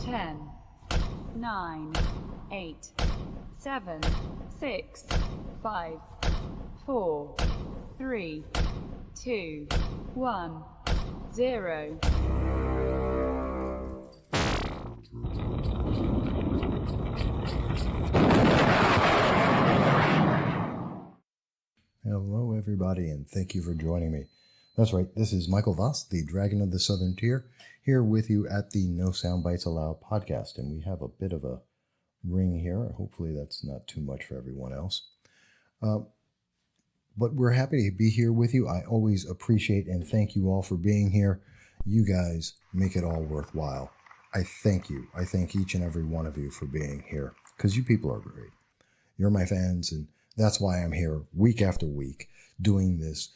10, 9, 8, 7, 6, 5, 4, 3, 2, 1, 0. Hello, everybody, and thank you for joining me. That's right, this is Michael Voss, the Dragon of the Southern Tier, here with you at the No Soundbites Allowed podcast, and we have a bit of a ring here. Hopefully that's not too much for everyone else. But we're happy to be here with you. I always appreciate and thank you all for being here. You guys make it all worthwhile. I thank you. I thank each and every one of you for being here, because you people are great. You're my fans, and that's why I'm here week after week doing this,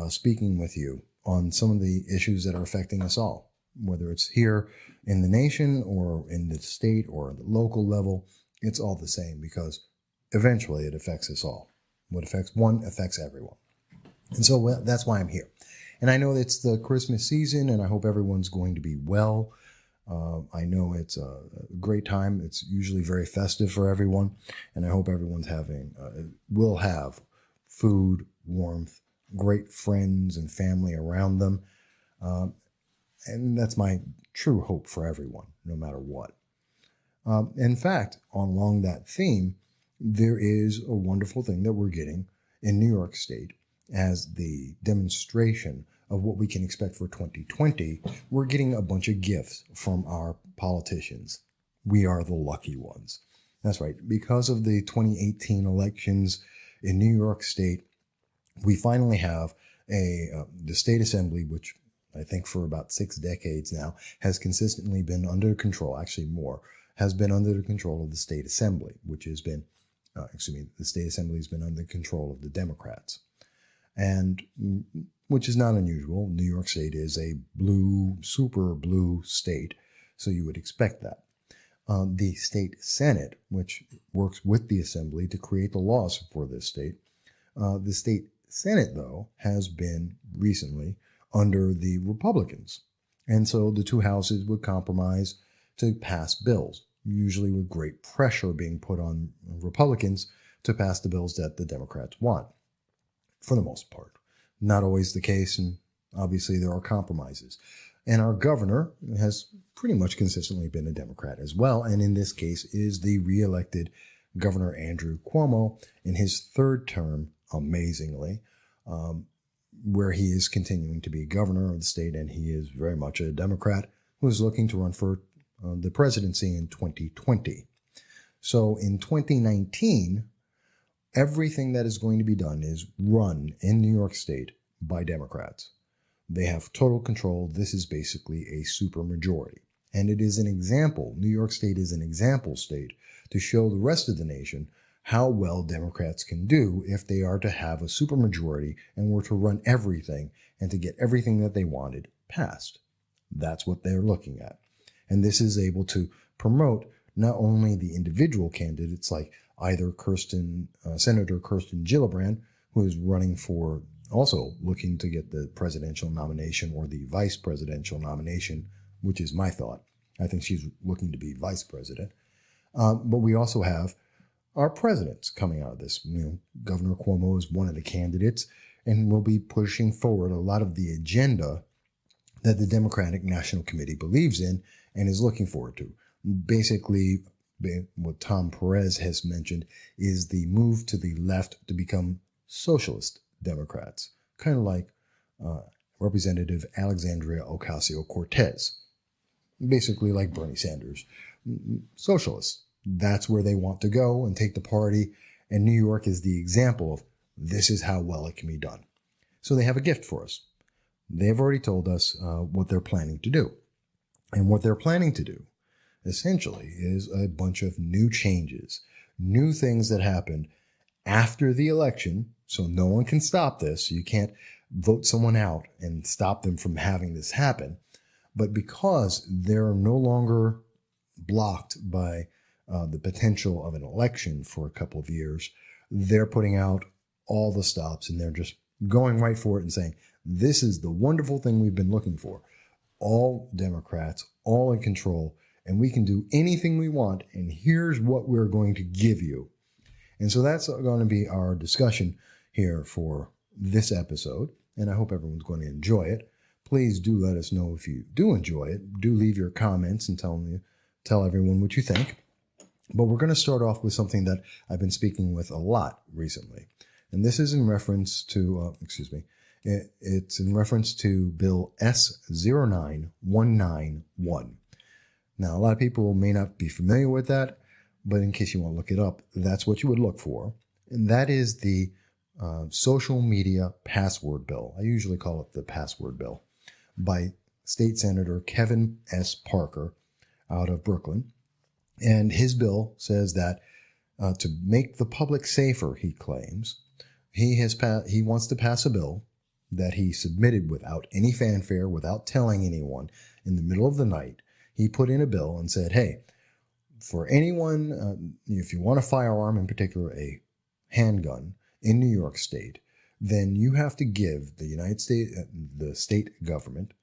speaking with you on some of the issues that are affecting us all, whether it's here in the nation or in the state or at the local level. It's all the same, because eventually it affects us all. What affects one affects everyone. And so that's why I'm here. And I know it's the Christmas season, and I hope everyone's going to be well. I know it's a great time. It's usually very festive for everyone, and I hope everyone's will have food, warmth, great friends and family around them. And that's my true hope for everyone, no matter what. In fact, along that theme, there is a wonderful thing that we're getting in New York State as the demonstration of what we can expect for 2020. We're getting a bunch of gifts from our politicians. We are the lucky ones. That's right. Because of the 2018 elections in New York State, we finally have the state assembly, which I think for about 6 decades now has consistently been under control, actually more, has been under the control of the state assembly, which has been, the state assembly has been under control of the Democrats. And which is not unusual. New York State is a blue, super blue state, so you would expect that. The state Senate, which works with the assembly to create the laws for this state, the state Senate, though, has been recently under the Republicans. And so the two houses would compromise to pass bills, usually with great pressure being put on Republicans to pass the bills that the Democrats want, for the most part. Not always the case, and obviously there are compromises. And our governor has pretty much consistently been a Democrat as well, and in this case is the re-elected Governor Andrew Cuomo in his third term, amazingly, where he is continuing to be governor of the state, and he is very much a Democrat who is looking to run for the presidency in 2020. So in 2019, everything that is going to be done is run in New York State by Democrats. They have total control. This is basically a supermajority. And it is an example. New York State is an example state to show the rest of the nation how well Democrats can do if they are to have a supermajority and were to run everything and to get everything that they wanted passed. That's what they're looking at. And this is able to promote not only the individual candidates like either Senator Kirsten Gillibrand, who is running for, also looking to get the presidential nomination or the vice presidential nomination, which is my thought. I think she's looking to be vice president. But we also have our presidents coming out of this. Governor Cuomo is one of the candidates and will be pushing forward a lot of the agenda that the Democratic National Committee believes in and is looking forward to. Basically, what Tom Perez has mentioned is the move to the left to become socialist Democrats, kind of like Representative Alexandria Ocasio-Cortez, basically like Bernie Sanders. Socialists, that's where they want to go and take the party, and New York is the example of this is how well it can be done. So they have a gift for us. They've already told us what they're planning to do. And what they're planning to do essentially is a bunch of new changes, new things that happened after the election. So no one can stop this. You can't vote someone out and stop them from having this happen. But because they're no longer blocked by the potential of an election for a couple of years, they're putting out all the stops and they're just going right for it and saying, this is the wonderful thing we've been looking for. All Democrats, all in control, and we can do anything we want, and here's what we're going to give you. And so that's going to be our discussion here for this episode, and I hope everyone's going to enjoy it. Please do let us know if you do enjoy it. Do leave your comments and tell everyone what you think. But we're going to start off with something that I've been speaking with a lot recently. And this is in reference to, it's in reference to Bill S09191. Now, a lot of people may not be familiar with that, but in case you want to look it up, that's what you would look for. And that is the social media password bill. I usually call it the password bill, by State Senator Kevin S. Parker out of Brooklyn. And his bill says that to make the public safer, he claims, he wants to pass a bill that he submitted without any fanfare, without telling anyone, in the middle of the night. He put in a bill and said, hey, for anyone, if you want a firearm, in particular a handgun in New York State, then you have to give the state government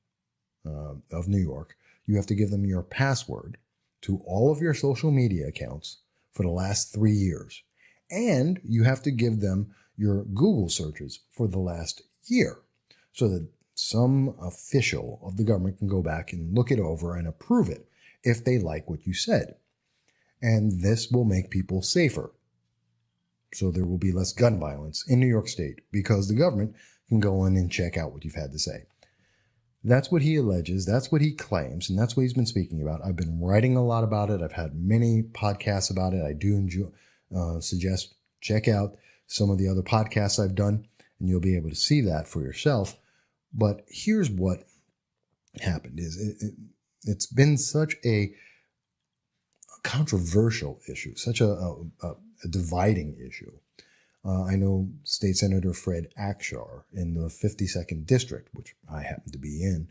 of New York, you have to give them your password to all of your social media accounts for the last 3 years. And you have to give them your Google searches for the last year, so that some official of the government can go back and look it over and approve it if they like what you said. And this will make people safer. So there will be less gun violence in New York State because the government can go in and check out what you've had to say. That's what he alleges. That's what he claims. And that's what he's been speaking about. I've been writing a lot about it. I've had many podcasts about it. I do suggest check out some of the other podcasts I've done, and you'll be able to see that for yourself. But here's what happened. It's been such a controversial issue, such a dividing issue. I know State Senator Fred Akshar in the 52nd District, which I happen to be in,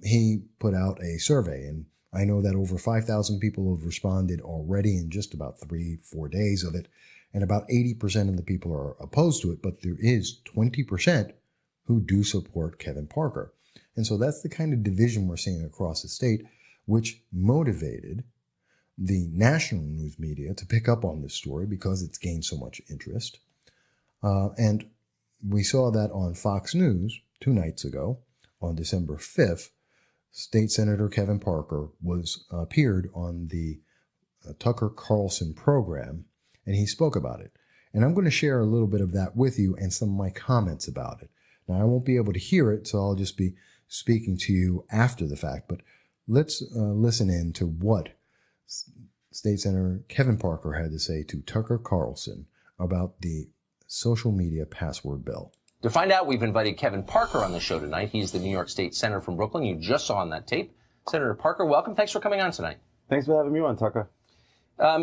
he put out a survey, and I know that over 5,000 people have responded already in just about 3-4 days of it, and about 80% of the people are opposed to it, but there is 20% who do support Kevin Parker. And so that's the kind of division we're seeing across the state, which motivated the national news media to pick up on this story because it's gained so much interest. And we saw that on Fox News 2 nights ago, on December 5th, State Senator Kevin Parker appeared on the Tucker Carlson program, and he spoke about it. And I'm going to share a little bit of that with you and some of my comments about it. Now, I won't be able to hear it, so I'll just be speaking to you after the fact, but let's listen in to what State Senator Kevin Parker had to say to Tucker Carlson about the social media password bill. To find out, we've invited Kevin Parker on the show tonight. He's the New York State Senator from Brooklyn. You just saw on that tape. Senator Parker, welcome. Thanks for coming on tonight. Thanks for having me on, Tucker.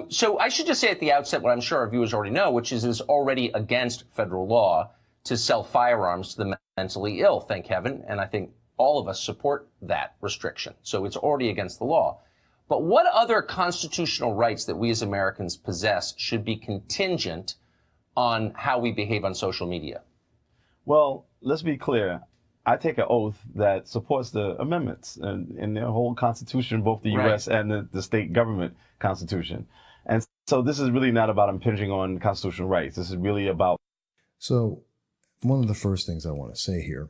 So I should just say at the outset what I'm sure our viewers already know, which is it's already against federal law to sell firearms to the mentally ill, thank heaven. And I think all of us support that restriction. So it's already against the law. But what other constitutional rights that we as Americans possess should be contingent on how we behave on social media? Well, let's be clear. I take an oath that supports the amendments and the whole Constitution, both the U.S. and the state government Constitution. And so this is really not about impinging on constitutional rights. This is really about... So one of the first things I want to say here,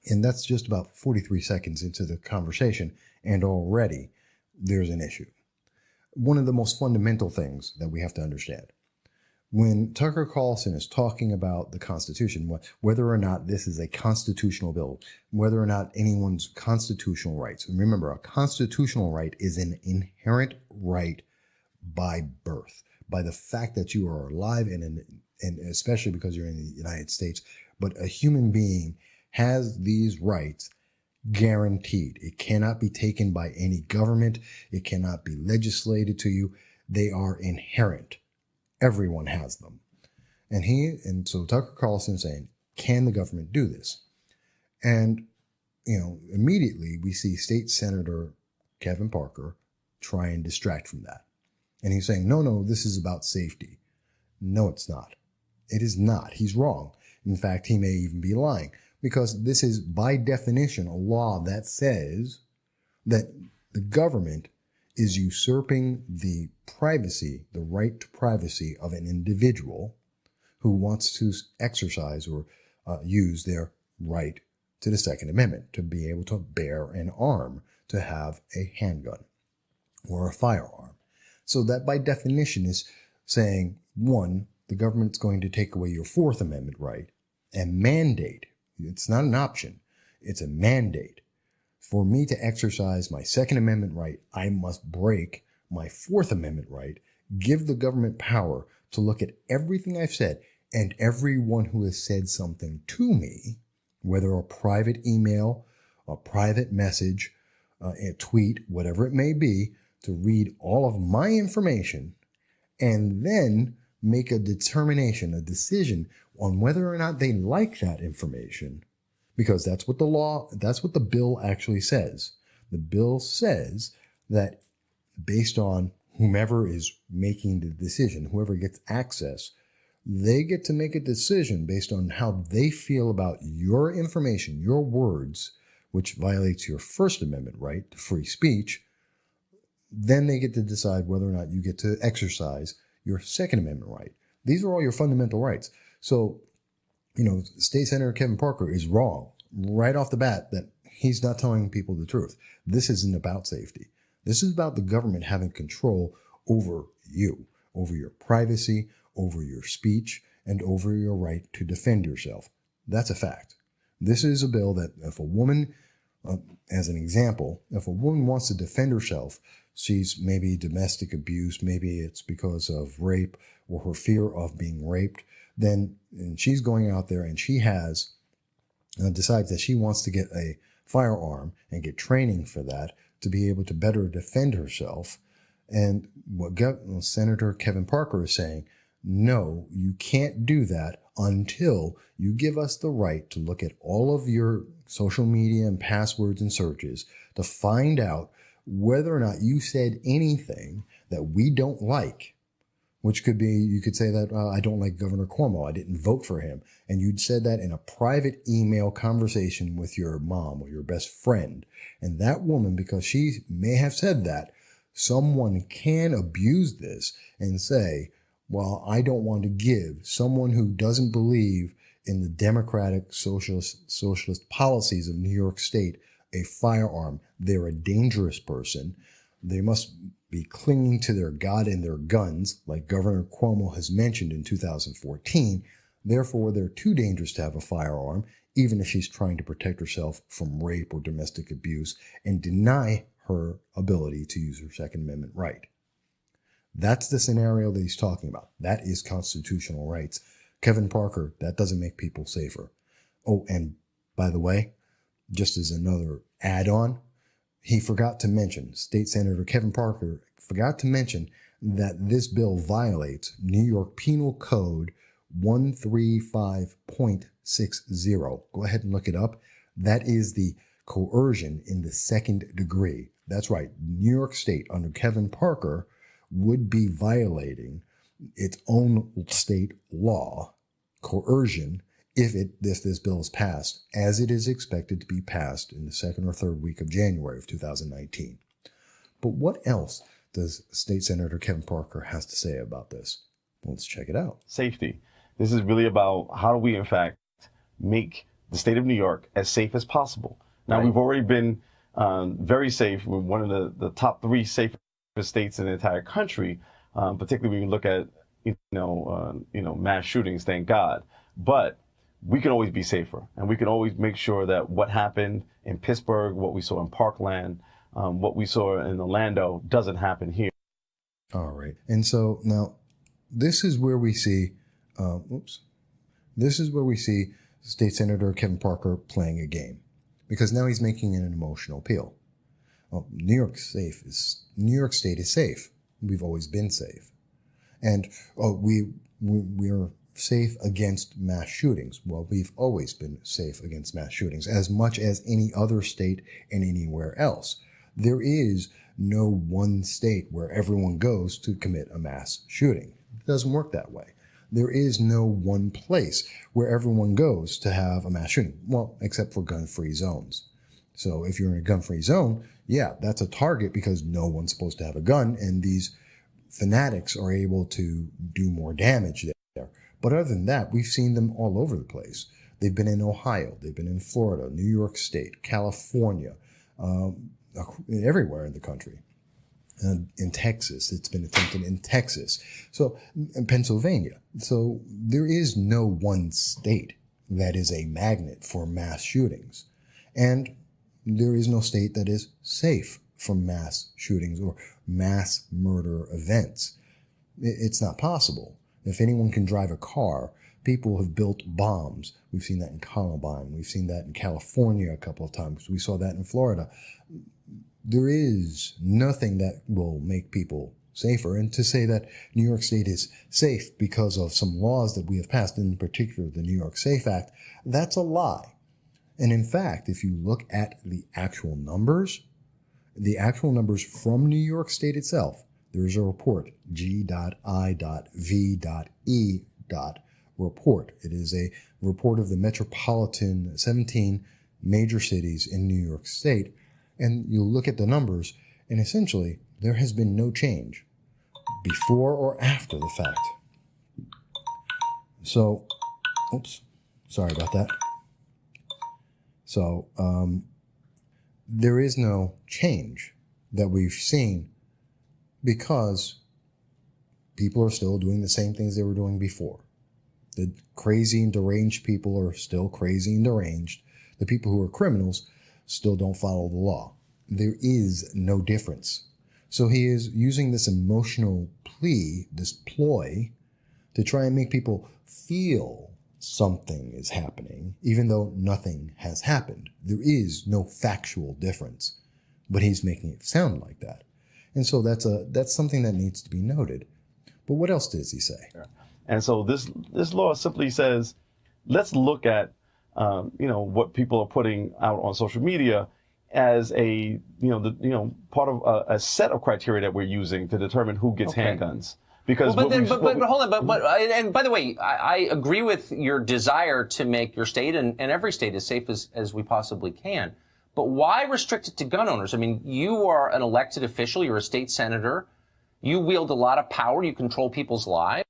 and that's just about 43 seconds into the conversation, and already there's an issue. One of the most fundamental things that we have to understand. When Tucker Carlson is talking about the Constitution, whether or not this is a constitutional bill, whether or not anyone's constitutional rights, and remember, a constitutional right is an inherent right by birth, by the fact that you are alive, and especially because you're in the United States, but a human being has these rights guaranteed. It cannot be taken by any government. It cannot be legislated to you. They are inherent. Everyone has them. And so Tucker Carlson saying, can the government do this? And, immediately we see State Senator Kevin Parker try and distract from that. And he's saying, no, this is about safety. No, it's not. It is not. He's wrong. In fact, he may even be lying, because this is by definition a law that says that the government is usurping the privacy, the right to privacy of an individual who wants to exercise or use their right to the Second Amendment, to be able to bear an arm, to have a handgun or a firearm. So that by definition is saying, one, the government's going to take away your Fourth Amendment right and mandate, it's not an option, it's a mandate. For me to exercise my Second Amendment right, I must break my Fourth Amendment right, give the government power to look at everything I've said and everyone who has said something to me, whether a private email, a private message, a tweet, whatever it may be, to read all of my information and then make a determination, a decision on whether or not they like that information, because that's what the bill actually says. The bill says that based on whomever is making the decision, whoever gets access, they get to make a decision based on how they feel about your information, your words, which violates your First Amendment right to free speech. Then they get to decide whether or not you get to exercise your Second Amendment right. These are all your fundamental rights. So, State Senator Kevin Parker is wrong right off the bat that he's not telling people the truth. This isn't about safety. This is about the government having control over you, over your privacy, over your speech, and over your right to defend yourself. That's a fact. This is a bill that if a woman, as an example, if a woman wants to defend herself, she's maybe domestic abuse, maybe it's because of rape or her fear of being raped, then and she's going out there and she has decides that she wants to get a firearm and get training for that to be able to better defend herself. And what Senator Kevin Parker is saying, no, you can't do that until you give us the right to look at all of your social media and passwords and searches to find out whether or not you said anything that we don't like, which could be, you could say that, I don't like Governor Cuomo, I didn't vote for him. And you'd said that in a private email conversation with your mom or your best friend. And that woman, because she may have said that, someone can abuse this and say, well, I don't want to give someone who doesn't believe in the democratic socialist policies of New York State a firearm. They're a dangerous person. They must be clinging to their God and their guns, like Governor Cuomo has mentioned in 2014. Therefore, they're too dangerous to have a firearm, even if she's trying to protect herself from rape or domestic abuse, and deny her ability to use her Second Amendment right. That's the scenario that he's talking about. That is constitutional rights. Kevin Parker, that doesn't make people safer. Oh, and by the way, just as another add-on, he forgot to mention, State Senator Kevin Parker forgot to mention that this bill violates New York Penal Code 135.60. Go ahead and look it up. That is the coercion in the second degree. That's right. New York State under Kevin Parker would be violating its own state law, coercion, if this bill is passed, as it is expected to be passed in the second or third week of January of 2019. But what else does State Senator Kevin Parker has to say about this? Let's check it out. Safety. This is really about how do we, in fact, make the state of New York as safe as possible. Now, We've already been very safe. We're one of the top 3 safest states in the entire country, particularly when you look at, mass shootings, thank God. But we can always be safer, and we can always make sure that what happened in Pittsburgh, what we saw in Parkland, what we saw in Orlando doesn't happen here. All right. And so now this is where we see, State Senator Kevin Parker playing a game, because now he's making an emotional appeal. Well, New York State is safe. We've always been safe. And we are safe against mass shootings. Well, we've always been safe against mass shootings, as much as any other state and anywhere else. There is no one state where everyone goes to commit a mass shooting. It doesn't work that way. There is no one place where everyone goes to have a mass shooting. Well, except for gun-free zones. So if you're in a gun-free zone, yeah, that's a target because no one's supposed to have a gun, and these fanatics are able to do more damage there. But other than that, we've seen them all over the place. They've been in Ohio, they've been in Florida, New York State, California, everywhere in the country. In Texas, it's been attempted in Texas. So in Pennsylvania. So there is no one state that is a magnet for mass shootings. And there is no state that is safe from mass shootings or mass murder events. It's not possible. If anyone can drive a car, people have built bombs. We've seen that in Columbine. We've seen that in California a couple of times. We saw that in Florida. There is nothing that will make people safer. And to say that New York State is safe because of some laws that we have passed, in particular the New York SAFE Act, that's a lie. And in fact, if you look at the actual numbers from New York State itself, there's a report, G.I.V.E. report. It is a report of the metropolitan 17 major cities in New York State. And you look at the numbers, and essentially, there has been no change before or after the fact. So, oops, sorry about that. So, there is no change that we've seen because people are still doing the same things they were doing before. The crazy and deranged people are still crazy and deranged. The people who are criminals still don't follow the law. There is no difference. So he is using this emotional plea, this ploy, to try and make people feel something is happening, even though nothing has happened. There is no factual difference, but he's making it sound like that. And so that's something that needs to be noted. But what else does he say? And so this law simply says, let's look at what people are putting out on social media as a part of a set of criteria that we're using to determine who gets handguns. Because hold on, and by the way, I agree with your desire to make your state and every state as safe as we possibly can. But why restrict it to gun owners? I mean, you are an elected official. You're a state senator. You wield a lot of power. You control people's lives.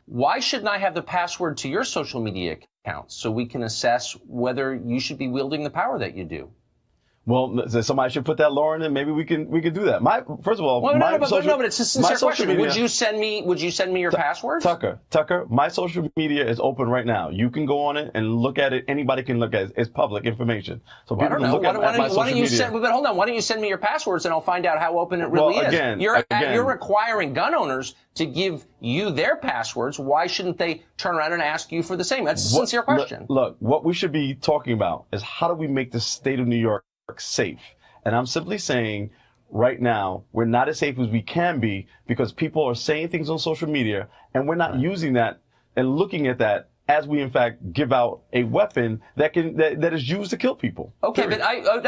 Why shouldn't I have the password to your social media accounts so we can assess whether you should be wielding the power that you do? Well, somebody should put that law in, and maybe we can do that. First of all, but it's a sincere question. Media, would you send me your passwords? Tucker, my social media is open right now. You can go on it and look at it. Anybody can look at it. It's public information. So people can look at my social media. But hold on. Why don't you send me your passwords and I'll find out how open it really is? You're requiring gun owners to give you their passwords. Why shouldn't they turn around and ask you for the same? That's a sincere question. Look, what we should be talking about is how do we make the state of New York safe? And I'm simply saying right now, we're not as safe as we can be because people are saying things on social media and we're not using that and looking at that as we in fact give out a weapon that is used to kill people. Okay, period. But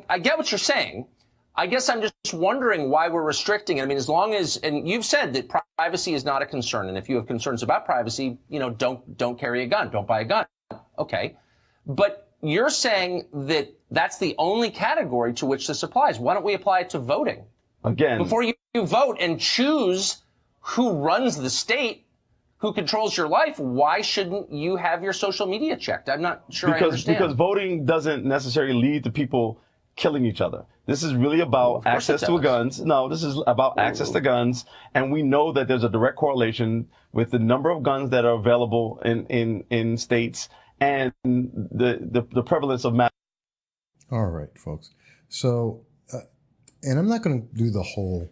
I get what you're saying. I guess I'm just wondering why we're restricting it. I mean, as long as, and you've said that privacy is not a concern, and if you have concerns about privacy, don't carry a gun, don't buy a gun. Okay, but you're saying that that's the only category to which this applies. Why don't we apply it to voting? Again, before you vote and choose who runs the state, who controls your life, why shouldn't you have your social media checked? I'm not sure I understand. Because voting doesn't necessarily lead to people killing each other. This is really about access to guns. No, this is about access to guns. And we know that there's a direct correlation with the number of guns that are available in states and the prevalence of mass. All right, folks. So, and I'm not going to do the whole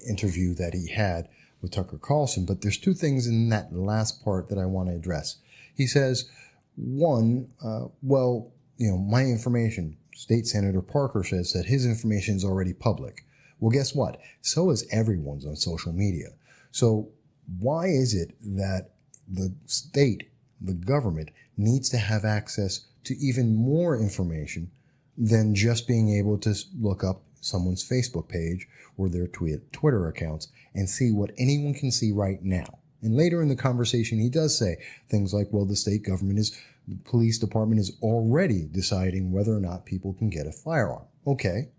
interview that he had with Tucker Carlson, but there's two things in that last part that I want to address. He says, one, my information, State Senator Parker says that his information is already public. Well, guess what? So is everyone's on social media. So why is it that the state, the government, needs to have access to even more information than just being able to look up someone's Facebook page or their Twitter accounts and see what anyone can see right now? And later in the conversation, he does say things like, well, the state government is The police department is already deciding whether or not people can get a firearm. Okay.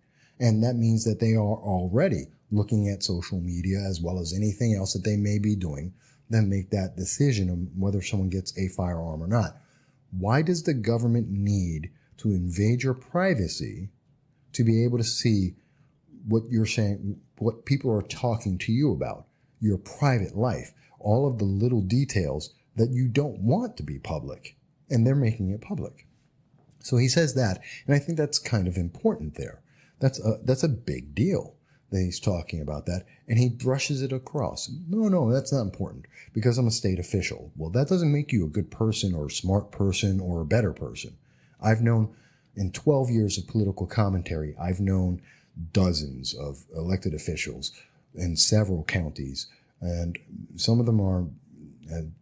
And that means that they are already looking at social media as well as anything else that they may be doing that make that decision of whether someone gets a firearm or not. Why does the government need to invade your privacy to be able to see what you're saying, what people are talking to you about, your private life, all of the little details that you don't want to be public, and they're making it public? So he says that, and I think that's kind of important there. That's a big deal that he's talking about that, and he brushes it across. No, that's not important because I'm a state official. Well, that doesn't make you a good person or a smart person or a better person. I've known, in 12 years of political commentary, I've known dozens of elected officials in several counties, and some of them are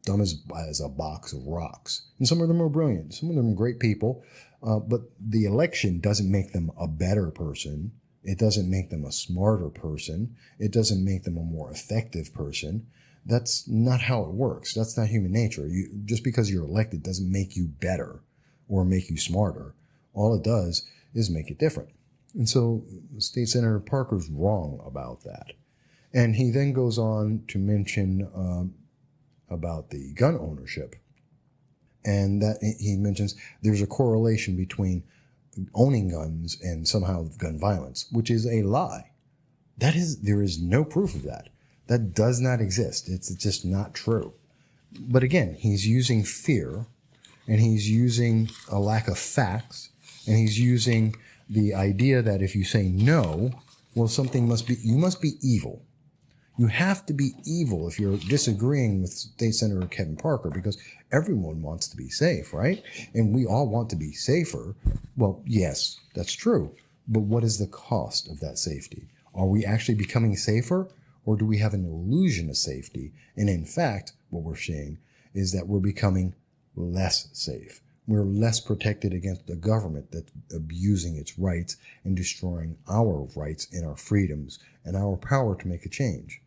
dumb as a box of rocks, and some of them are brilliant. Some of them are great people, but the election doesn't make them a better person. It doesn't make them a smarter person. It doesn't make them a more effective person. That's not how it works. That's not human nature. Just because you're elected doesn't make you better or make you smarter. All it does is make it different. And so State Senator Parker's wrong about that. And he then goes on to mention about the gun ownership. And that he mentions there's a correlation between owning guns and somehow gun violence, which is a lie. There is no proof of that. That does not exist. It's just not true. But again, he's using fear, and he's using a lack of facts, and he's using the idea that if you say no, well, you must be evil. You have to be evil if you're disagreeing with State Senator Kevin Parker, because everyone wants to be safe, right? And we all want to be safer. Well, yes, that's true. But what is the cost of that safety? Are we actually becoming safer, or do we have an illusion of safety? And in fact, what we're seeing is that we're becoming less safe. We're less protected against the government that's abusing its rights and destroying our rights and our freedoms and our power to make a change.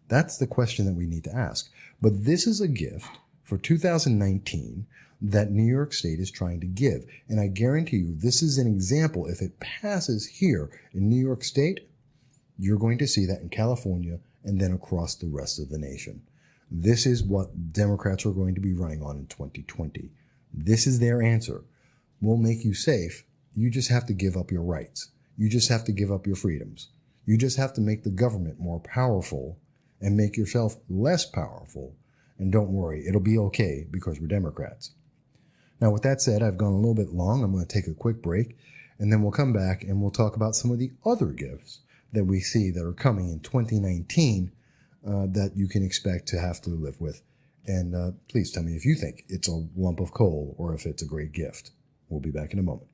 That's the question that we need to ask. But this is a gift for 2019 that New York State is trying to give. And I guarantee you, this is an example. If it passes here in New York State, you're going to see that in California and then across the rest of the nation. This is what Democrats are going to be running on in 2020. This is their answer. We'll make you safe. You just have to give up your rights. You just have to give up your freedoms. You just have to make the government more powerful and make yourself less powerful. And don't worry, it'll be okay because we're Democrats. Now, with that said, I've gone a little bit long. I'm going to take a quick break, and then we'll come back and we'll talk about some of the other gifts that we see that are coming in 2019 that you can expect to have to live with. And please tell me if you think it's a lump of coal or if it's a great gift. We'll be back in a moment.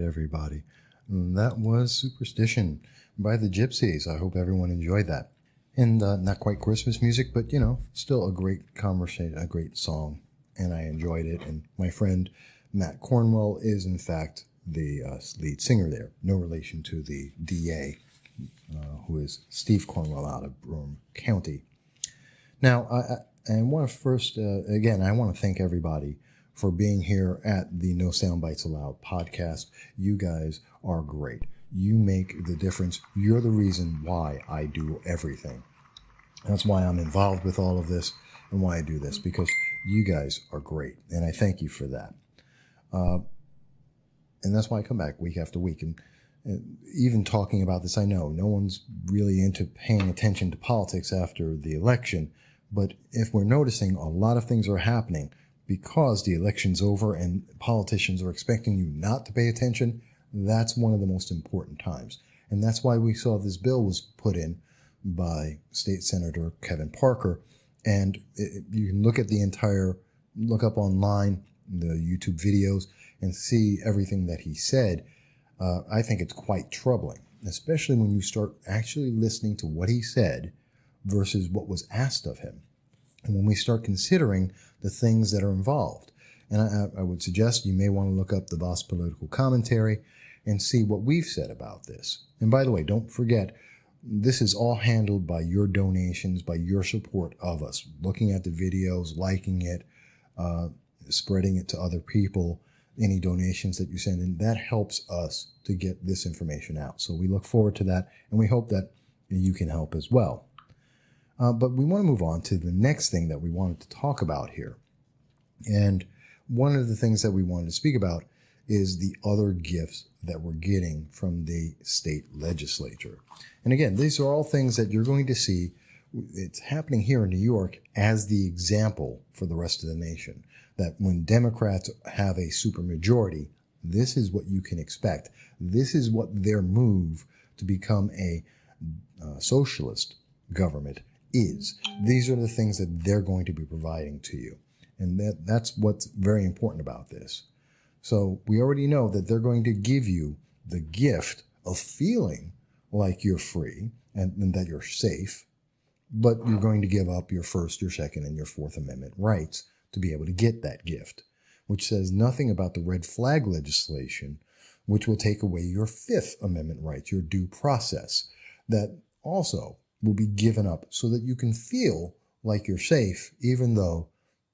Everybody. That was Superstition by the Gypsies. I hope everyone enjoyed that. And not quite Christmas music, but, still a great conversation, a great song. And I enjoyed it. And my friend Matt Cornwell is, in fact, the lead singer there. No relation to the DA, who is Steve Cornwell out of Broome County. Now, I want to first, again, I want to thank everybody for being here at the No Soundbites Allowed podcast. You guys are great. You make the difference. You're the reason why I do everything. That's why I'm involved with all of this and why I do this, because you guys are great. And I thank you for that. And that's why I come back week after week. And even talking about this, I know no one's really into paying attention to politics after the election. But if we're noticing a lot of things are happening because the election's over and politicians are expecting you not to pay attention, that's one of the most important times. And that's why we saw this bill was put in by State Senator Kevin Parker. And you can look at look up online, the YouTube videos, and see everything that he said. I think it's quite troubling, especially when you start actually listening to what he said versus what was asked of him. And when we start considering the things that are involved. And I would suggest you may want to look up the Voss Political Commentary and see what we've said about this. And by the way, don't forget, this is all handled by your donations, by your support of us, looking at the videos, liking it, spreading it to other people, any donations that you send in. That helps us to get this information out. So we look forward to that, and we hope that you can help as well. But we want to move on to the next thing that we wanted to talk about here. And one of the things that we wanted to speak about is the other gifts that we're getting from the state legislature. And again, these are all things that you're going to see. It's happening here in New York as the example for the rest of the nation, that when Democrats have a supermajority, this is what you can expect. This is what their move to become a socialist government is. These are the things that they're going to be providing to you. And that's what's very important about this. So we already know that they're going to give you the gift of feeling like you're free and that you're safe, but you're going to give up your First, your Second, and your Fourth Amendment rights to be able to get that gift, which says nothing about the red flag legislation, which will take away your Fifth Amendment rights, your due process, that also will be given up so that you can feel like you're safe, even though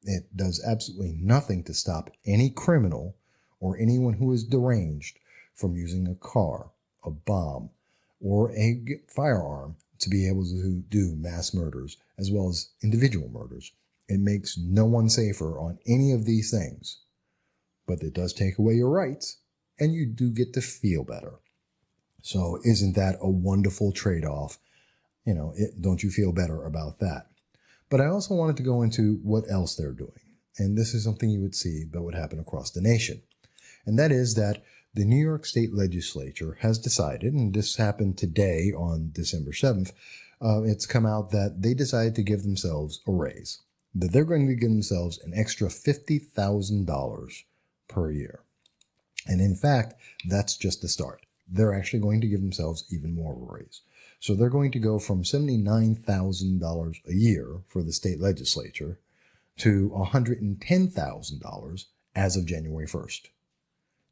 it does absolutely nothing to stop any criminal or anyone who is deranged from using a car, a bomb, or a firearm to be able to do mass murders as well as individual murders. It makes no one safer on any of these things, but it does take away your rights, and you do get to feel better. So isn't that a wonderful trade-off? Don't you feel better about that? But I also wanted to go into what else they're doing. And this is something you would see that would happen across the nation. And that is that the New York State Legislature has decided, and this happened today on December 7th, it's come out that they decided to give themselves a raise, that they're going to give themselves an extra $50,000 per year. And in fact, that's just the start. They're actually going to give themselves even more of a raise. So they're going to go from $79,000 a year for the state legislature to $110,000 as of January 1st.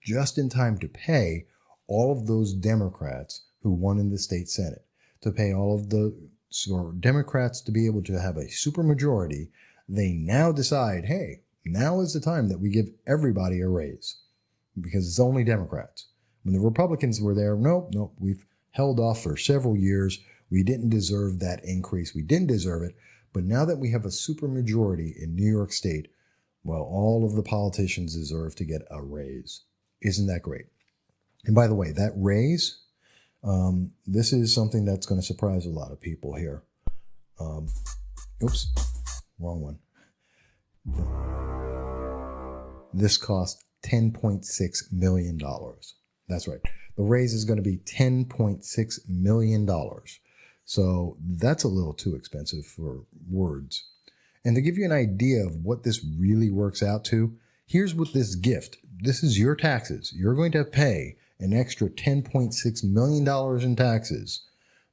Just in time to pay all of those Democrats who won in the state Senate, to pay all of the Democrats to be able to have a supermajority. They now decide, hey, now is the time that we give everybody a raise because it's only Democrats. When the Republicans were there, nope, we've held off for several years. We didn't deserve that increase. We didn't deserve it. But now that we have a supermajority in New York State, well, all of the politicians deserve to get a raise. Isn't that great? And by the way, that raise, this is something that's going to surprise a lot of people here. Oops, wrong one. This cost $10.6 million. That's right. The raise is going to be $10.6 million. So that's a little too expensive for words. And to give you an idea of what this really works out to, here's what this gift, this is your taxes. You're going to pay an extra $10.6 million in taxes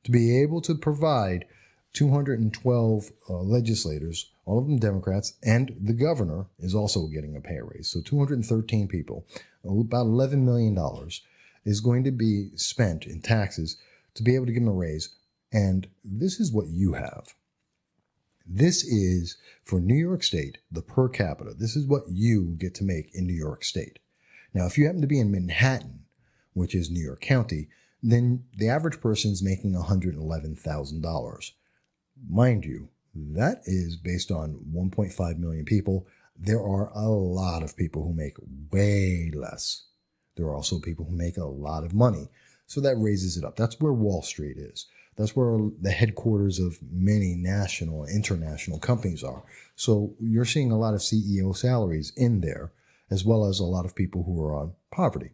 to be able to provide 212 legislators, all of them Democrats, and the governor is also getting a pay raise. So 213 people, about $11 million is going to be spent in taxes to be able to give them a raise. And this is what you have. This is, for New York State, the per capita. This is what you get to make in New York State. Now, if you happen to be in Manhattan, which is New York County, then the average person is making $111,000. Mind you, that is based on 1.5 million people. There are a lot of people who make way less. There are also people who make a lot of money. So that raises it up. That's where Wall Street is. That's where the headquarters of many national and international companies are. So you're seeing a lot of CEO salaries in there, as well as a lot of people who are on poverty.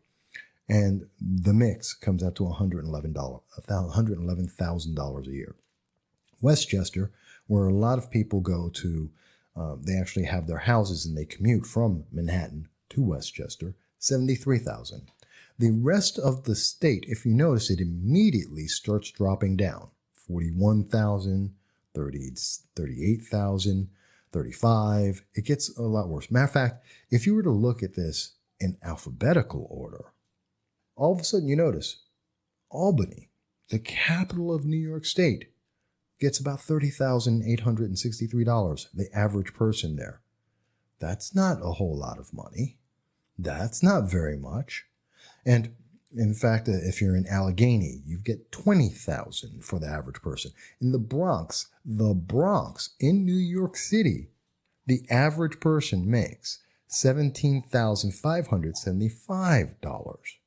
And the mix comes out to $111,000 a year. Westchester, where a lot of people go to, they actually have their houses and they commute from Manhattan to Westchester, $73,000. The rest of the state, if you notice, it immediately starts dropping down. 41,000, 38,000, 35. It gets a lot worse. Matter of fact, if you were to look at this in alphabetical order, all of a sudden you notice Albany, the capital of New York State, gets about $30,863, the average person there. That's not a whole lot of money. That's not very much. And in fact, if you're in Allegheny, you get $20,000 for the average person. In the Bronx in New York City, the average person makes $17,575.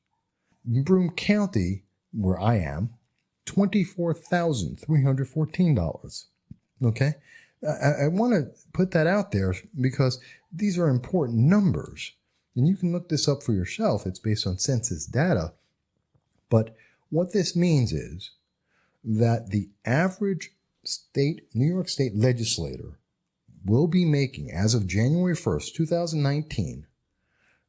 In Broome County, where I am, $24,314. Okay? I want to put that out there because these are important numbers. And you can look this up for yourself. It's based on census data. But what this means is that the average New York State legislator will be making, as of January 1st, 2019,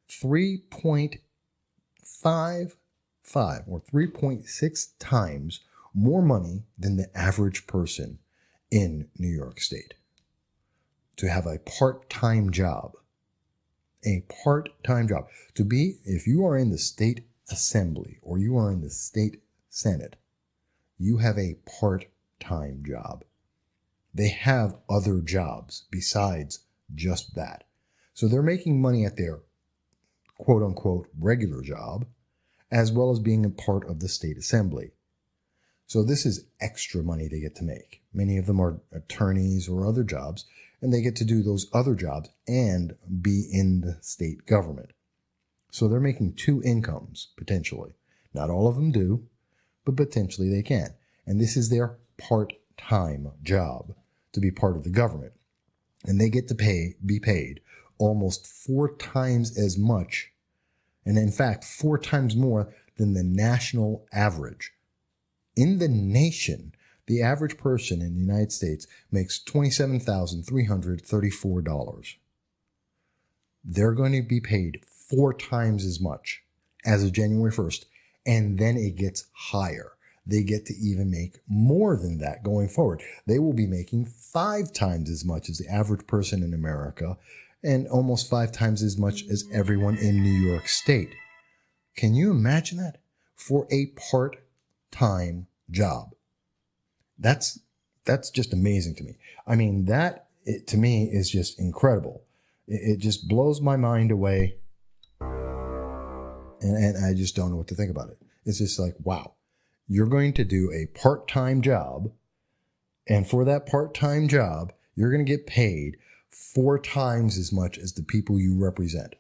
3.55 or 3.6 times more money than the average person in New York State to have a part-time job. A part-time job. If you are in the state assembly or you are in the state senate, you have a part-time job. They have other jobs besides just that. So they're making money at their quote-unquote regular job, as well as being a part of the state assembly. So this is extra money they get to make. Many of them are attorneys or other jobs, and they get to do those other jobs and be in the state government. So they're making two incomes, potentially. Not all of them do, but potentially they can. And this is their part-time job, to be part of the government. And they get to be paid almost 4 times as much, and in fact 4 times more than the national average. In the nation, the average person in the United States makes $27,334. They're going to be paid 4 times as much as of January 1st, and then it gets higher. They get to even make more than that going forward. They will be making 5 times as much as the average person in America, and almost 5 times as much as everyone in New York State. Can you imagine that? For a part-time job. That's just amazing to me. I mean, to me is just incredible. It just blows my mind away. And I just don't know what to think about it. It's just like, wow, you're going to do a part-time job. And for that part-time job, you're going to get paid 4 times as much as the people you represent.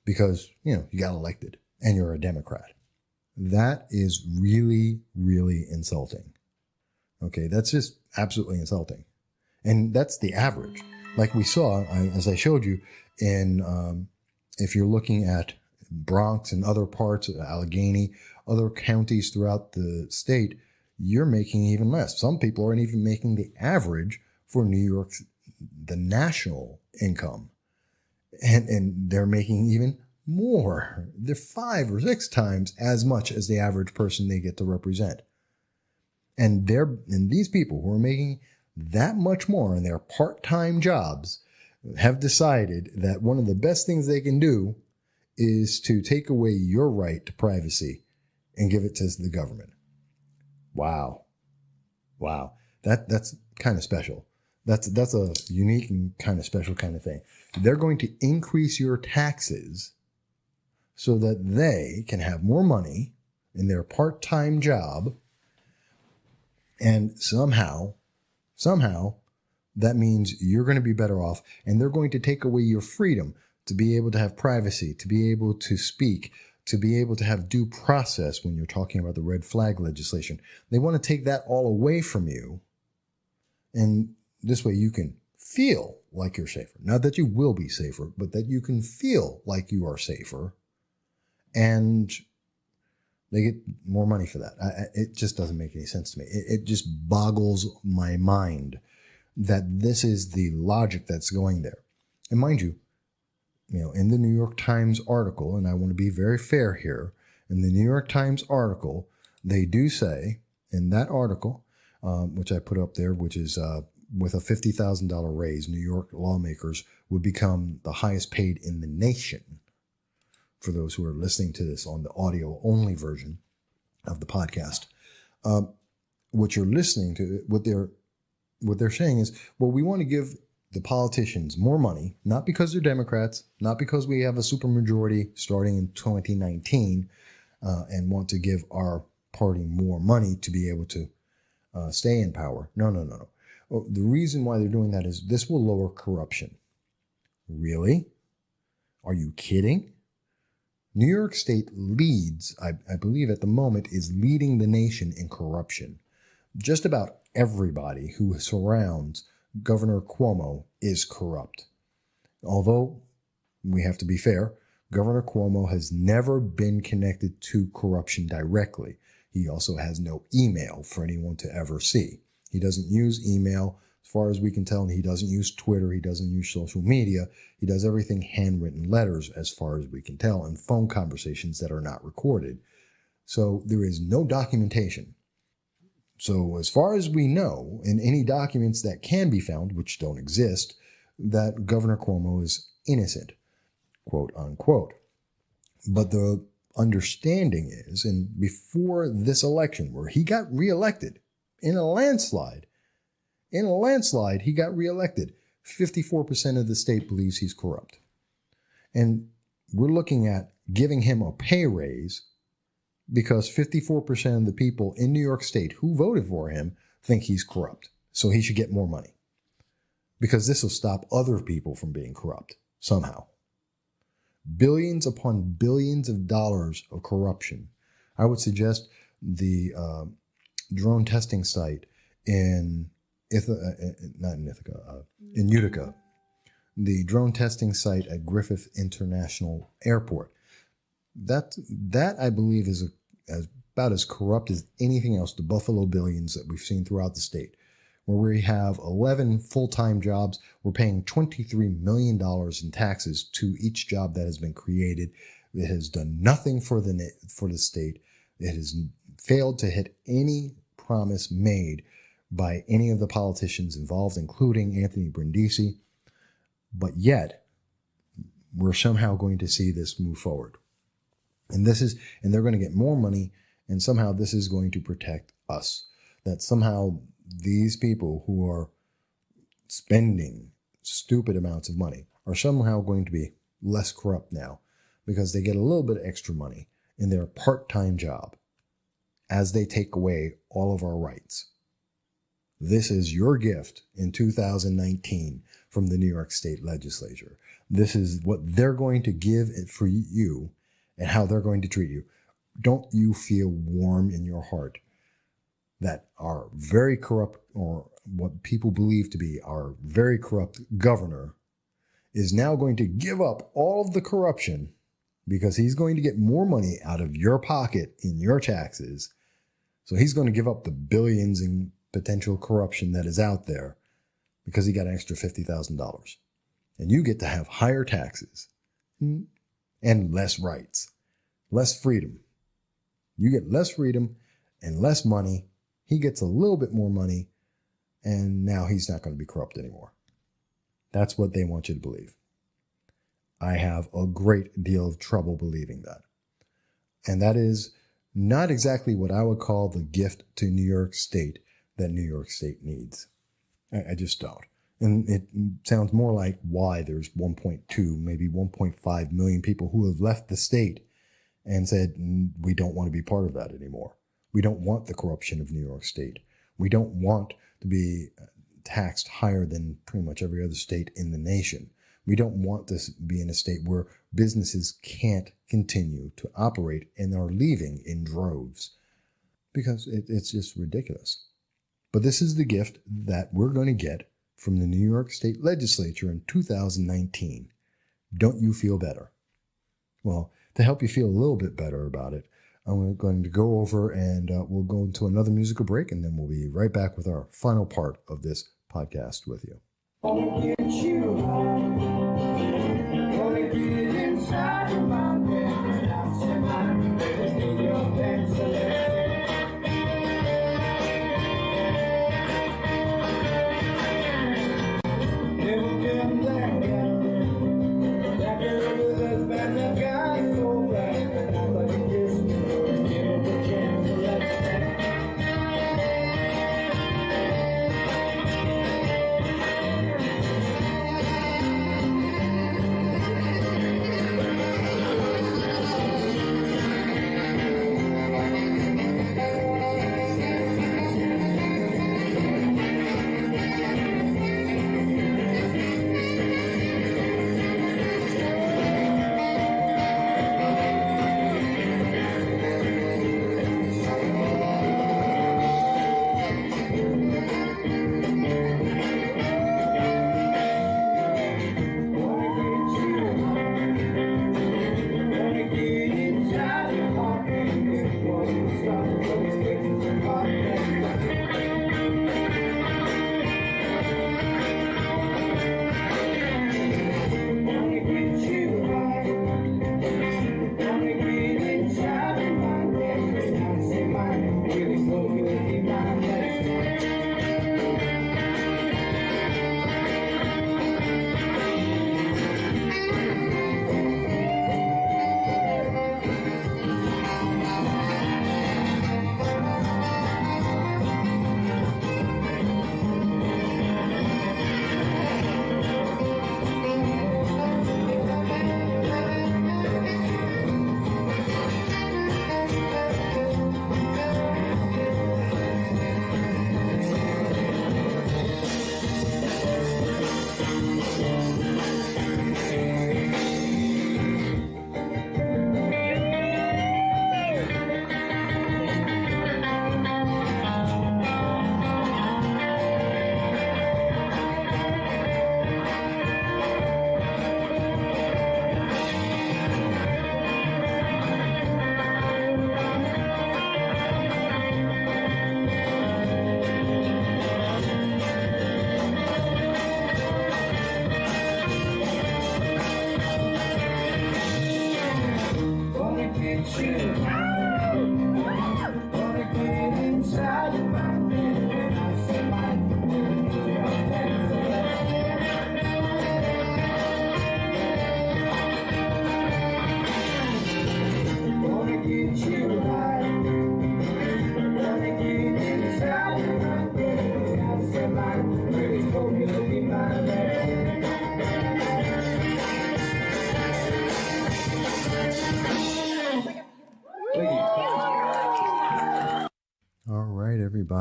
Because, you got elected and you're a Democrat. That is really, really insulting. Okay, that's just absolutely insulting. And that's the average. Like we saw, as I showed you, if you're looking at Bronx and other parts of Allegheny, other counties throughout the state, you're making even less. Some people aren't even making the average for New York, the national income. And they're making even more. They're 5 or 6 times as much as the average person they get to represent. And these people who are making that much more in their part-time jobs have decided that one of the best things they can do is to take away your right to privacy and give it to the government. Wow. That's kind of special. That's a unique and kind of special kind of thing. They're going to increase your taxes so that they can have more money in their part-time job. And somehow, that means you're going to be better off, and they're going to take away your freedom to be able to have privacy, to be able to speak, to be able to have due process when you're talking about the red flag legislation. They want to take that all away from you, and this way you can feel like you're safer. Not that you will be safer, but that you can feel like you are safer, and they get more money for that. It just doesn't make any sense to me. It just boggles my mind that this is the logic that's going there. And mind you, in the New York Times article, and I want to be very fair here, in the New York Times article, they do say in that article, which I put up there, which is with a $50,000 raise, New York lawmakers would become the highest paid in the nation. For those who are listening to this on the audio only version of the podcast, what you're listening to, what they're saying is, well, we want to give the politicians more money, not because they're Democrats, not because we have a supermajority starting in 2019, and want to give our party more money to be able to stay in power. No. Well, the reason why they're doing that is this will lower corruption. Really? Are you kidding? New York State leads, I believe at the moment, is leading the nation in corruption. Just about everybody who surrounds Governor Cuomo is corrupt. Although, we have to be fair, Governor Cuomo has never been connected to corruption directly. He also has no email for anyone to ever see. He doesn't use email, as far as we can tell. He doesn't use Twitter. He doesn't use social media. He does everything handwritten letters, as far as we can tell, and phone conversations that are not recorded. So there is no documentation. So as far as we know, in any documents that can be found, which don't exist, that Governor Cuomo is innocent, quote unquote. But the understanding is, and before this election where he got reelected in a landslide, he got reelected. 54% of the state believes he's corrupt. And we're looking at giving him a pay raise because 54% of the people in New York State who voted for him think he's corrupt. So he should get more money because this will stop other people from being corrupt somehow. Billions upon billions of dollars of corruption. I would suggest the drone testing site in Utica, the drone testing site at Griffith International Airport. That I believe is about as corrupt as anything else, the Buffalo billions that we've seen throughout the state, where we have 11 full-time jobs. We're paying $23 million in taxes to each job that has been created. It has done nothing for the state. It has failed to hit any promise made by any of the politicians involved, including Anthony Brindisi. But yet, we're somehow going to see this move forward. And they're going to get more money, and somehow this is going to protect us. That somehow these people who are spending stupid amounts of money are somehow going to be less corrupt now because they get a little bit of extra money in their part-time job as they take away all of our rights. This is your gift in 2019 from the New York State Legislature. This is what they're going to give it for you and how they're going to treat you. Don't you feel warm in your heart that our very corrupt, or what people believe to be our very corrupt governor, is now going to give up all of the corruption because he's going to get more money out of your pocket in your taxes. So he's going to give up the billions in potential corruption that is out there because he got an extra $50,000. And you get to have higher taxes and less rights, less freedom. You get less freedom and less money. He gets a little bit more money, and now he's not going to be corrupt anymore. That's what they want you to believe. I have a great deal of trouble believing that. And that is not exactly what I would call the gift to New York State that New York State needs. I just don't. And it sounds more like why there's 1.2, maybe 1.5 million people who have left the state and said, we don't want to be part of that anymore. We don't want the corruption of New York State. We don't want to be taxed higher than pretty much every other state in the nation. We don't want this to be in a state where businesses can't continue to operate and are leaving in droves because it's just ridiculous. But this is the gift that we're going to get from the New York State Legislature in 2019. Don't you feel better? Well, to help you feel a little bit better about it, I'm going to go over and we'll go into another musical break, and then we'll be right back with our final part of this podcast with you.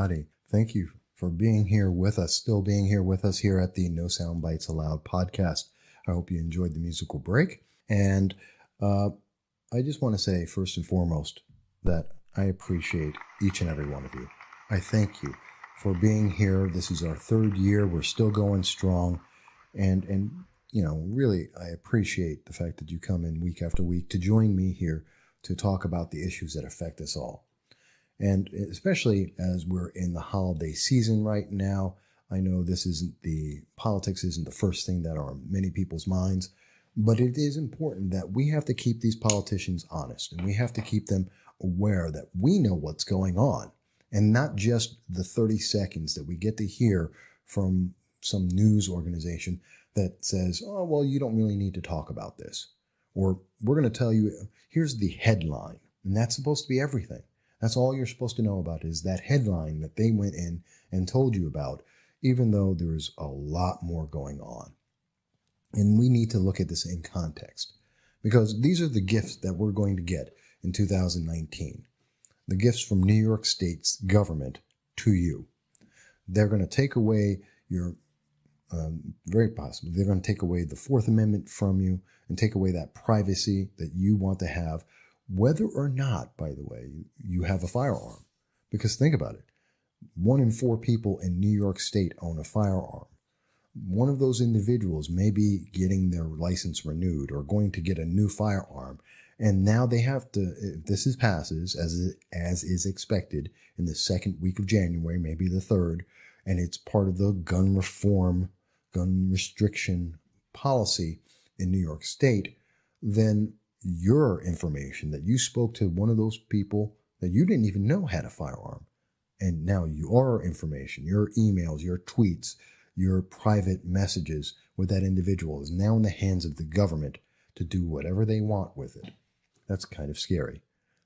righty. Thank you for being here with us, still being here with us here at the No Soundbites Allowed podcast. I hope you enjoyed the musical break. And I just want to say, first and foremost, that I appreciate each and every one of you. I thank you for being here. This is our third year. We're still going strong. And you know, really, I appreciate the fact that you come in week after week to join me here to talk about the issues that affect us all. And especially as we're in the holiday season right now, I know politics isn't the first thing that are on many people's minds, but it is important that we have to keep these politicians honest, and we have to keep them aware that we know what's going on, and not just the 30 seconds that we get to hear from some news organization that says, oh, well, you don't really need to talk about this. Or we're going to tell you, here's the headline. And that's supposed to be everything. That's all you're supposed to know about is that headline that they went in and told you about, even though there's a lot more going on. And we need to look at this in context, because these are the gifts that we're going to get in 2019. The gifts from New York State's government to you. They're going to take away your, very possibly, they're going to take away the Fourth Amendment from you and take away that privacy that you want to have, whether or not, by the way, you have a firearm. Because think about it. 1 in 4 people in New York State own a firearm. One of those individuals may be getting their license renewed or going to get a new firearm. And now they have to, if this passes, as is expected, in the second week of January, maybe the 3rd, and it's part of the gun reform, gun restriction policy in New York State, then your information that you spoke to one of those people that you didn't even know had a firearm, and now your information, your emails, your tweets, your private messages with that individual is now in the hands of the government to do whatever they want with it. That's kind of scary.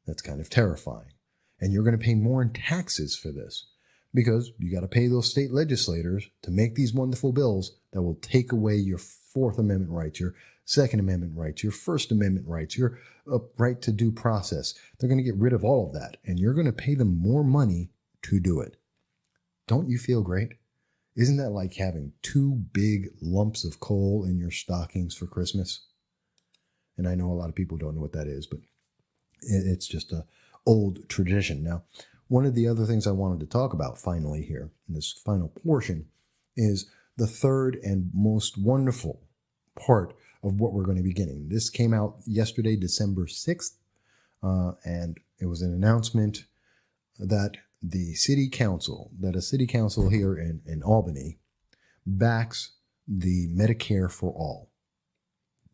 That's kind of terrifying. And you're going to pay more in taxes for this, because you got to pay those state legislators to make these wonderful bills that will take away your Fourth Amendment rights, your Second Amendment rights, your First Amendment rights, your right to due process. They're going to get rid of all of that, and you're going to pay them more money to do it. Don't you feel great? Isn't that like having 2 big lumps of coal in your stockings for Christmas? And I know a lot of people don't know what that is, but it's just an old tradition. Now, one of the other things I wanted to talk about finally here in this final portion is the third and most wonderful part of what we're going to be getting. This came out yesterday, December 6th, and it was an announcement that a city council here in Albany backs the Medicare for All.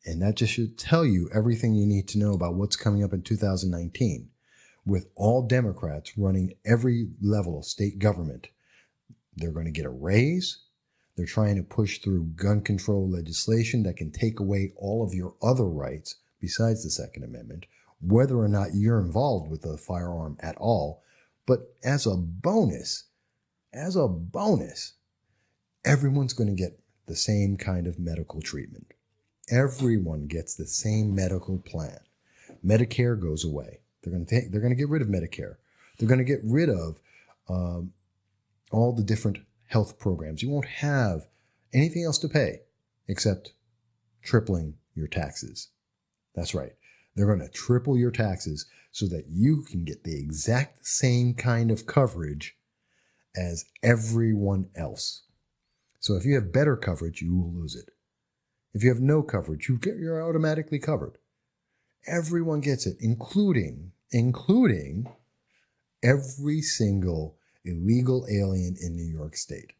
And that just should tell you everything you need to know about what's coming up in 2019. With all Democrats running every level of state government, they're going to get a raise. They're trying to push through gun control legislation that can take away all of your other rights besides the Second Amendment, whether or not you're involved with a firearm at all. But as a bonus, everyone's going to get the same kind of medical treatment. Everyone gets the same medical plan. Medicare goes away. They're going to get rid of Medicare. They're going to get rid of all the different health programs. You won't have anything else to pay except tripling your taxes. That's right. They're going to triple your taxes so that you can get the exact same kind of coverage as everyone else. So if you have better coverage, you will lose it. If you have no coverage, you're automatically covered. Everyone gets it, including every single illegal alien in New York State.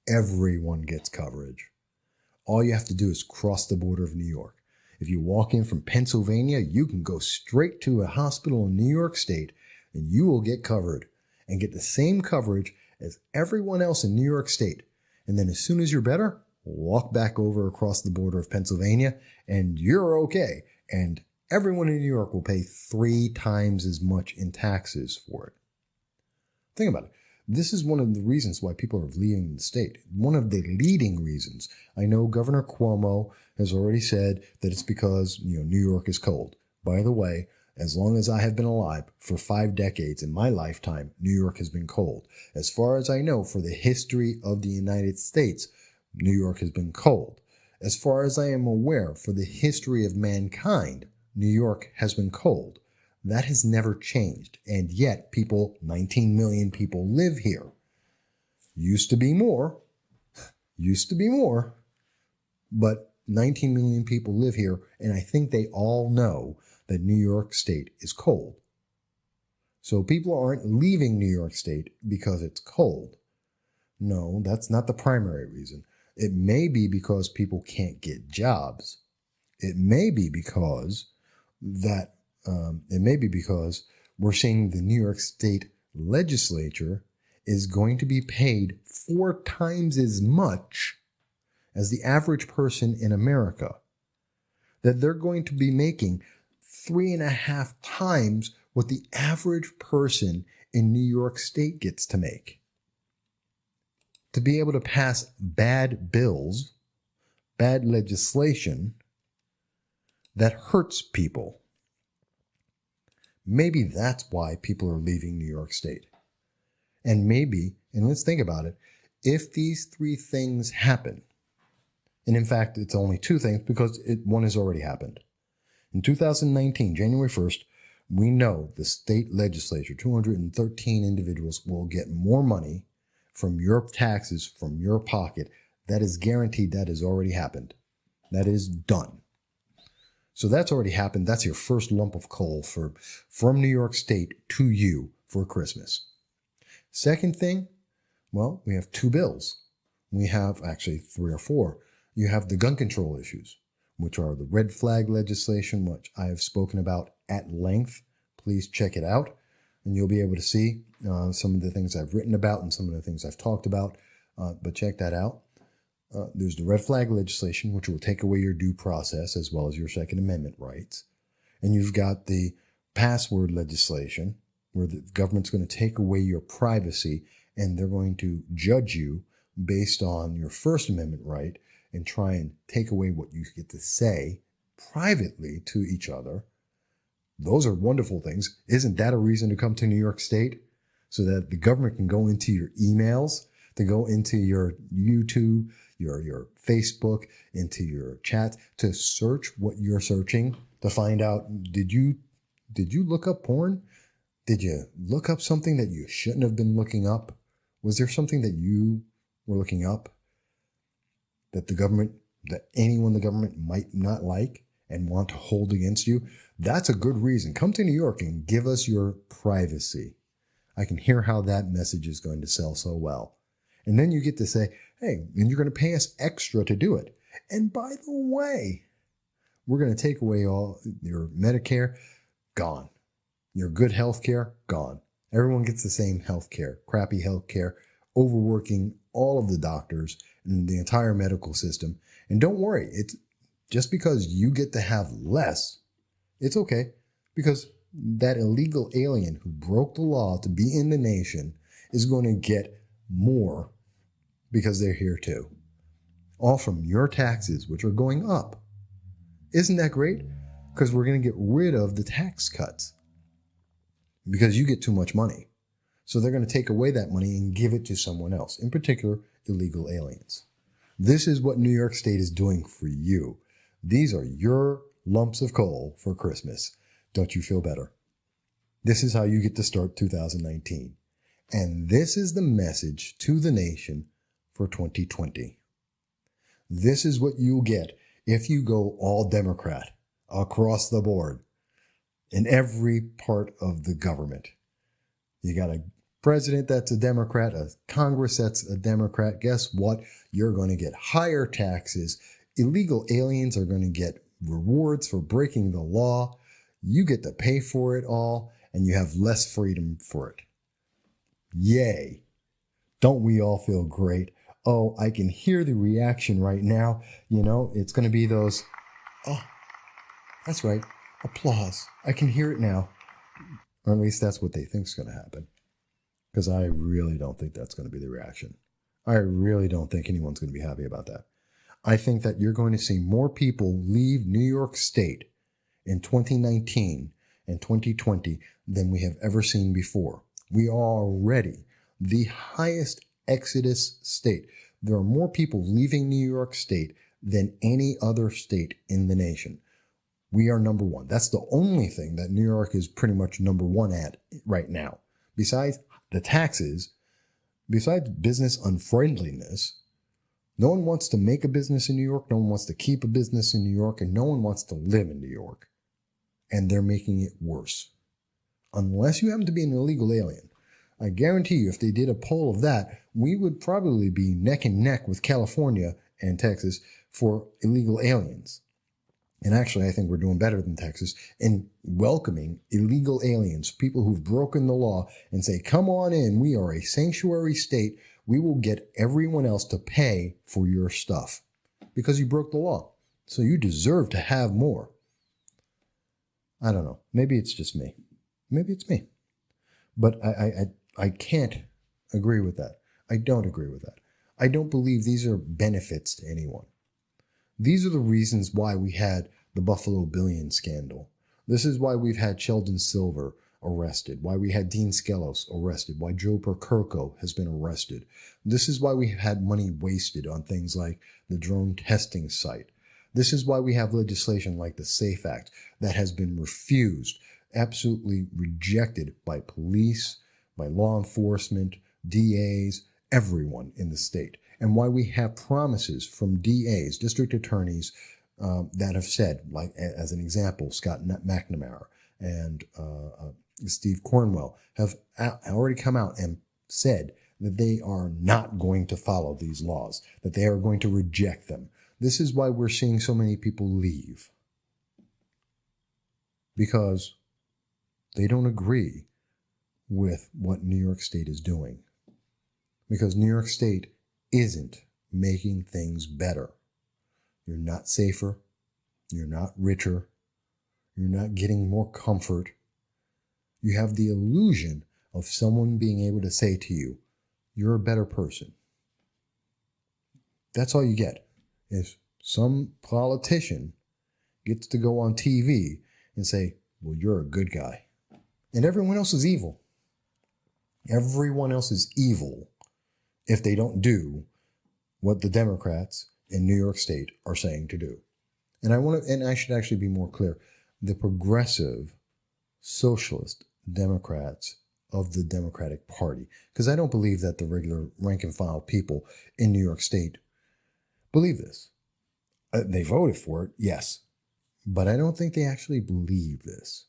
Everyone gets coverage. All you have to do is cross the border of New York. If you walk in from Pennsylvania, you can go straight to a hospital in New York State and you will get covered and get the same coverage as everyone else in New York State. And then as soon as you're better, walk back over across the border of Pennsylvania and you're okay. And everyone in New York will pay 3 times as much in taxes for it. Think about it. This is one of the reasons why people are leaving the state. One of the leading reasons. I know Governor Cuomo has already said that it's because, New York is cold. By the way, As long as I have been alive, for 5 decades in my lifetime, New York has been cold. As far as I know, for the history of the United States, New York has been cold. As far as I am aware, for the history of mankind, New York has been cold. That has never changed. And yet, 19 million people live here. Used to be more, but 19 million people live here, and I think they all know that New York State is cold. So people aren't leaving New York State because it's cold. No, that's not the primary reason. It may be because people can't get jobs. It may be because we're seeing the New York State legislature is going to be paid 4 times as much as the average person in America. That they're going to be making 3.5 times what the average person in New York State gets to make. To be able to pass bad bills, bad legislation that hurts people. Maybe that's why people are leaving New York State. And let's think about it, if these 3 things happen, and in fact, it's only 2 things because one has already happened. In 2019, January 1st, we know the state legislature, 213 individuals, will get more money from your taxes, from your pocket. That is guaranteed. That has already happened. That is done. So that's already happened. That's your first lump of coal from New York State to you for Christmas. Second thing, well, we have 2 bills. We have actually 3 or 4. You have the gun control issues, which are the red flag legislation, which I have spoken about at length. Please check it out, and you'll be able to see some of the things I've written about and some of the things I've talked about, but check that out. There's the red flag legislation, which will take away your due process as well as your Second Amendment rights. And you've got the password legislation, where the government's going to take away your privacy and they're going to judge you based on your First Amendment right and try and take away what you get to say privately to each other. Those are wonderful things. Isn't that a reason to come to New York State? So that the government can go into your emails, to go into your YouTube, your Facebook, into your chat, to search what you're searching, to find out, did you look up porn? Did you look up something that you shouldn't have been looking up? Was there something that you were looking up that anyone in the government might not like and want to hold against you? That's a good reason. Come to New York and give us your privacy. I can hear how that message is going to sell so well. And then you get to say, hey, and you're going to pay us extra to do it. And by the way, we're going to take away all your Medicare, gone. Your good health care, gone. Everyone gets the same health care, crappy health care, overworking all of the doctors and the entire medical system. And don't worry, it's just because you get to have less, it's okay, because that illegal alien who broke the law to be in the nation is going to get more because they're here too. All from your taxes, which are going up. Isn't that great? Because we're going to get rid of the tax cuts because you get too much money. So they're going to take away that money and give it to someone else, in particular, illegal aliens. This is what New York State is doing for you. These are your lumps of coal for Christmas. Don't you feel better? This is how you get to start 2019. And this is the message to the nation for 2020. This is what you'll get if you go all Democrat across the board in every part of the government. You got a president that's a Democrat, a Congress that's a Democrat. Guess what? You're going to get higher taxes. Illegal aliens are going to get rewards for breaking the law. You get to pay for it all, and you have less freedom for it. Yay. Don't we all feel great? Oh, I can hear the reaction right now. You know, it's going to be those, oh, that's right, applause. I can hear it now. Or at least that's what they think is going to happen. Because I really don't think that's going to be the reaction. I really don't think anyone's going to be happy about that. I think that you're going to see more people leave New York State in 2019 in 2020 than we have ever seen before. We are already the highest exodus state. There are more people leaving New York State than any other state in the nation. We are number one. That's the only thing that New York is pretty much number one at right now. Besides the taxes, besides business unfriendliness, no one wants to make a business in New York. No one wants to keep a business in New York, and no one wants to live in New York. And they're making it worse. Unless you happen to be an illegal alien. I guarantee you, if they did a poll of that, we would probably be neck and neck with California and Texas for illegal aliens. And actually, I think we're doing better than Texas in welcoming illegal aliens, people who've broken the law, and say, come on in. We are a sanctuary state. We will get everyone else to pay for your stuff because you broke the law. So you deserve to have more. I don't know. Maybe it's just me. Maybe it's me. But I can't agree with that. I don't agree with that. I don't believe these are benefits to anyone. These are the reasons why we had the Buffalo Billion scandal. This is why we've had Sheldon Silver arrested, why we had Dean Skelos arrested, why Joe Percurco has been arrested. This is why we've had money wasted on things like the drone testing site. This is why we have legislation like the SAFE Act that has been refused, absolutely rejected by police, by law enforcement, DAs, everyone in the state. And why we have promises from DAs, district attorneys, that have said, like as an example, Scott McNamara and Steve Cornwell have already come out and said that they are not going to follow these laws, that they are going to reject them. This is why we're seeing so many people leave. Because they don't agree with what New York State is doing. Because New York State isn't making things better. You're not safer. You're not richer. You're not getting more comfort. You have the illusion of someone being able to say to you, you're a better person. That's all you get. Is some politician gets to go on TV and say, well, you're a good guy. And everyone else is evil. Everyone else is evil if they don't do what the Democrats in New York State are saying to do. And I should actually be more clear. The progressive socialist Democrats of the Democratic Party, because I don't believe that the regular rank and file people in New York State believe this. They voted for it, yes, but I don't think they actually believe this.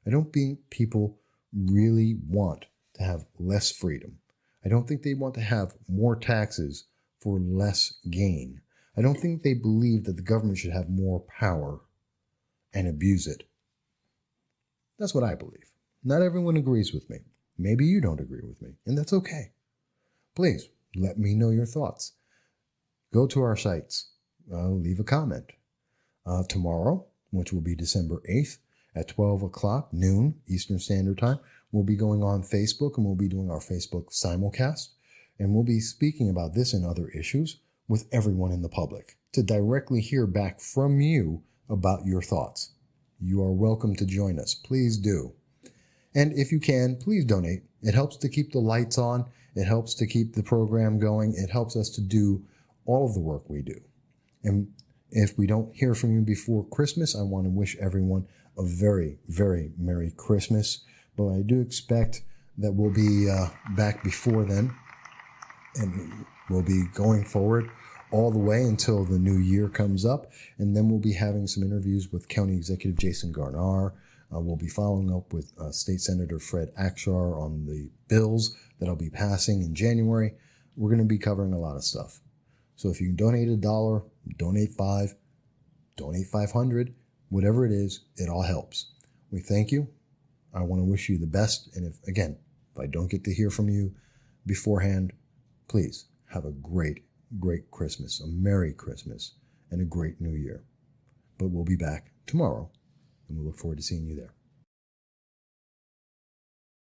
I don't think people really want to have less freedom. I don't think they want to have more taxes for less gain. I don't think they believe that the government should have more power and abuse it. That's what I believe. Not everyone agrees with me. Maybe you don't agree with me, and that's okay. Please let me know your thoughts. Go to our sites. Leave a comment. Tomorrow, which will be December 8th at 12 o'clock noon Eastern Standard Time, we'll be going on Facebook and we'll be doing our Facebook simulcast. And we'll be speaking about this and other issues with everyone in the public to directly hear back from you about your thoughts. You are welcome to join us. Please do. And if you can, please donate. It helps to keep the lights on. It helps to keep the program going. It helps us to do all of the work we do. And if we don't hear from you before Christmas, I want to wish everyone a very, very Merry Christmas. But I do expect that we'll be back before then. And we'll be going forward all the way until the new year comes up. And then we'll be having some interviews with County Executive Jason Garnar. We'll be following up with State Senator Fred Akshar on the bills that I'll be passing in January. We're going to be covering a lot of stuff. So if you can donate $1, donate $5, donate $500, whatever it is, it all helps. We thank you. I want to wish you the best. And if I don't get to hear from you beforehand, please have a great, great Christmas, a Merry Christmas, and a great New Year. But we'll be back tomorrow, and we look forward to seeing you there.